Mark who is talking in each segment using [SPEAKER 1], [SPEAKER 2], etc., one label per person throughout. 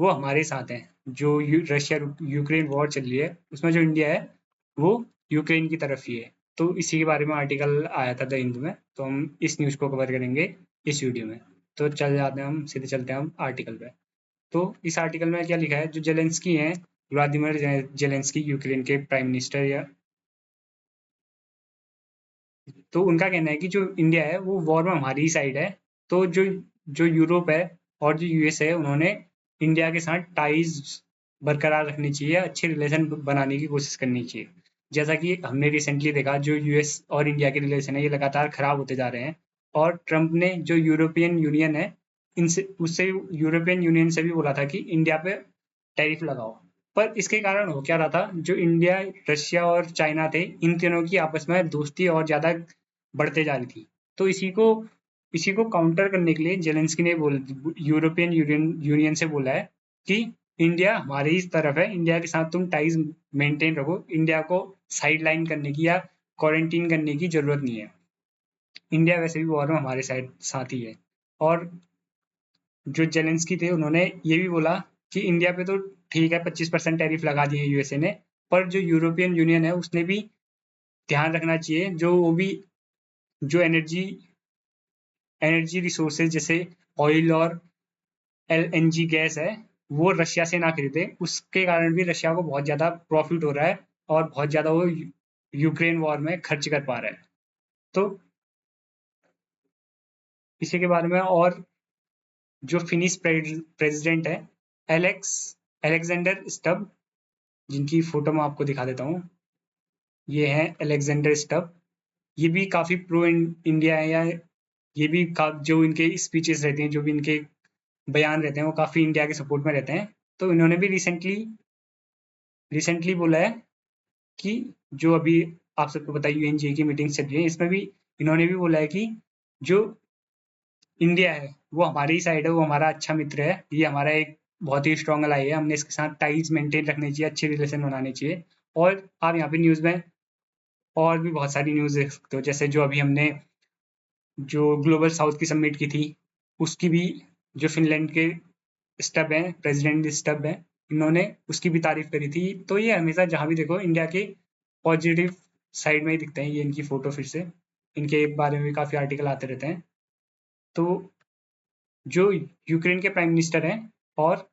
[SPEAKER 1] वो हमारे साथ हैं। जो रशिया यूक्रेन वॉर चल रही है उसमें जो इंडिया है वो यूक्रेन की तरफ ही है। तो इसी के बारे में आर्टिकल आया था द हिंदू में, तो हम इस न्यूज़ को कवर करेंगे इस वीडियो में। तो चल जाते हैं, हम सीधे चलते हैं हम आर्टिकल पे। तो इस आर्टिकल में क्या लिखा है, जो जेलेंस्की हैं, व्लादिमीर जेलेंस्की यूक्रेन के प्राइम मिनिस्टर, या तो उनका कहना है कि जो इंडिया है वो वॉर में हमारी ही साइड है। तो जो जो यूरोप है और जो यूएस है, उन्होंने इंडिया के साथ टाइज बरकरार रखनी चाहिए, अच्छे रिलेशन बनाने की कोशिश करनी चाहिए। जैसा कि हमने रिसेंटली देखा, जो यूएस और इंडिया के रिलेशन है ये लगातार खराब होते जा रहे हैं। और ट्रंप ने जो यूरोपियन यूनियन है, इनसे उससे यूरोपियन यूनियन से भी बोला था कि इंडिया पे टैरिफ लगाओ। पर इसके कारण हो क्या रहा था, जो इंडिया, रशिया और चाइना थे, इन तीनों की आपस में दोस्ती और ज़्यादा बढ़ते जा रही थी। तो इसी को काउंटर करने के लिए जेलेंस्की ने यूरोपियन यूनियन से बोला है कि इंडिया हमारी ही तरफ है, इंडिया के साथ तुम टाइज मेंटेन रखो, इंडिया को साइड लाइन करने की या क्वारंटीन करने की जरूरत नहीं है। इंडिया वैसे भी वॉर में हमारे साथ ही है। और जो जेलेंस्की थे, उन्होंने ये भी बोला कि इंडिया पे तो ठीक है 25% टैरिफ लगा दिए यूएसए ने, पर जो यूरोपियन यूनियन है उसने भी ध्यान रखना चाहिए, जो वो भी जो एनर्जी एनर्जी रिसोर्सेज जैसे ऑयल और एलएनजी गैस है, वो रशिया से ना खरीदे। उसके कारण भी रशिया को बहुत ज़्यादा प्रॉफिट हो रहा है और बहुत ज़्यादा वो यूक्रेन वॉर में खर्च कर पा रहा है। तो इसी के बारे में, और जो फिनिश प्रेसिडेंट है, एलेक्स एलेक्जेंडर स्टब, जिनकी फोटो मैं आपको दिखा देता हूँ, ये है एलेक्जेंडर स्टब। ये भी काफ़ी प्रो इंडिया है, या ये भी जो इनके स्पीचेस रहते हैं, जो भी इनके बयान रहते हैं, वो काफ़ी इंडिया के सपोर्ट में रहते हैं। तो इन्होंने भी रिसेंटली बोला है कि जो अभी आप सबको पता है यूएनजीए की मीटिंग चल रही है, इसमें भी इन्होंने भी बोला है कि जो इंडिया है वो हमारी ही साइड है, वो हमारा अच्छा मित्र है, ये हमारा एक बहुत ही स्ट्रॉन्ग अलाई है, हमने इसके साथ टाइज मेंटेन रखने चाहिए, अच्छे रिलेशन बनाने चाहिए। और आप यहाँ पे न्यूज़ में और भी बहुत सारी न्यूज़ देख सकते हो, जैसे जो अभी हमने जो ग्लोबल साउथ की समिट की थी, उसकी भी जो फिनलैंड के स्टब हैं, प्रेसिडेंट स्टब हैं, इन्होंने उसकी भी तारीफ करी थी। तो ये हमेशा जहाँ भी देखो इंडिया के पॉजिटिव साइड में ही दिखते हैं। ये इनकी फोटो, फिर से इनके बारे में भी काफ़ी आर्टिकल आते रहते हैं। तो जो यूक्रेन के प्राइम मिनिस्टर हैं और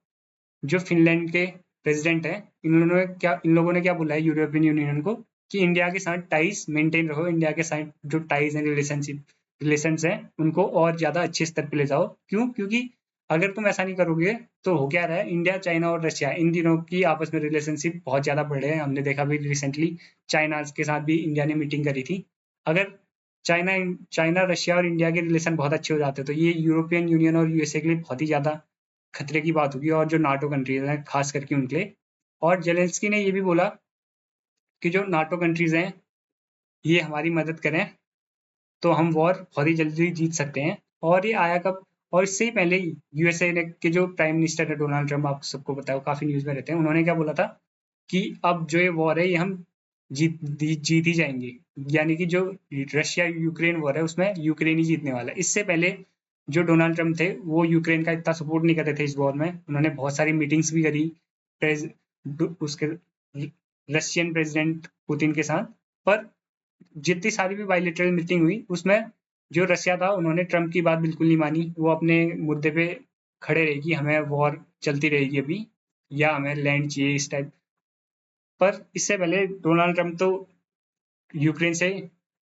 [SPEAKER 1] जो फिनलैंड के प्रेसिडेंट हैं, इन लोगों ने क्या बोला है यूरोपियन यूनियन को, कि इंडिया के साथ टाइज मेंटेन रखो, इंडिया के साथ जो टाइज हैं, रिलेशंस हैं, उनको और ज़्यादा अच्छे स्तर पे ले जाओ। क्यों? क्योंकि अगर तुम ऐसा नहीं करोगे तो हो क्या रहा है, इंडिया, चाइना और रशिया, इन तीनों की आपस में रिलेशनशिप बहुत ज़्यादा बढ़ रहे हैं। हमने देखा भी रिसेंटली चाइना के साथ भी इंडिया ने मीटिंग करी थी। अगर चाइना चाइना रशिया और इंडिया के रिलेशन बहुत अच्छे हो जाते हैं, तो ये यूरोपियन यूनियन और यूएसए के लिए बहुत ही ज़्यादा खतरे की बात होगी, और जो नाटो कंट्रीज हैं खास करके उनके लिए। और जेलेंस्की ने ये भी बोला कि जो नाटो कंट्रीज हैं ये हमारी मदद करें, तो हम वॉर बहुत ही जल्दी जीत सकते हैं। और ये आया कब, और इससे ही पहले ही यूएसए ने के जो प्राइम मिनिस्टर है डोनाल्ड ट्रंप, आप सबको पता है, काफ़ी न्यूज़ में रहते हैं, उन्होंने क्या बोला था कि अब जो ये वॉर है ये हम जीत ही जाएंगे। यानी कि जो रशिया यूक्रेन वॉर है उसमें यूक्रेन ही जीतने वाला है। इससे पहले जो डोनाल्ड ट्रंप थे वो यूक्रेन का इतना सपोर्ट नहीं कर रहे थे इस वॉर में, उन्होंने बहुत सारी मीटिंग्स भी करी उसके रशियन प्रेसिडेंट पुतिन के साथ। पर जितनी सारी भी बायलैटरल मीटिंग हुई उसमें जो रशिया था, उन्होंने ट्रंप की बात बिल्कुल नहीं मानी। वो अपने मुद्दे पे खड़े रहे कि हमें वॉर चलती रहेगी अभी, या हमें लैंड चाहिए इस टाइप। पर इससे पहले डोनाल्ड ट्रंप तो यूक्रेन से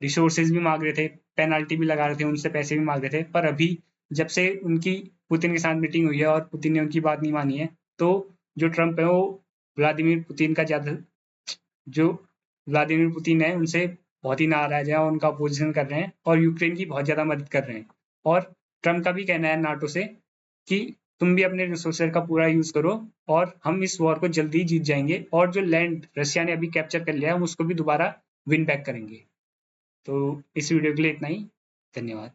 [SPEAKER 1] रिसोर्सेज भी मांग रहे थे, पेनाल्टी भी लगा रहे थे, उनसे पैसे भी मांग रहे थे। पर अभी जब से उनकी पुतिन के साथ मीटिंग हुई है और पुतिन ने उनकी बात नहीं मानी है, तो जो ट्रंप है वो व्लादिमीर पुतिन का ज़्यादा जो व्लादिमीर पुतिन है उनसे बहुत ही नाराज है और उनका अपोजिशन कर रहे हैं और यूक्रेन की बहुत ज़्यादा मदद कर रहे हैं। और ट्रंप का भी कहना है नाटो से कि तुम भी अपने रिसोर्सेज का पूरा यूज़ करो और हम इस वॉर को जल्दी जीत जाएंगे, और जो लैंड रशिया ने अभी कैप्चर कर लिया है हम उसको भी दोबारा विन बैक करेंगे। तो इस वीडियो के लिए इतना ही। धन्यवाद।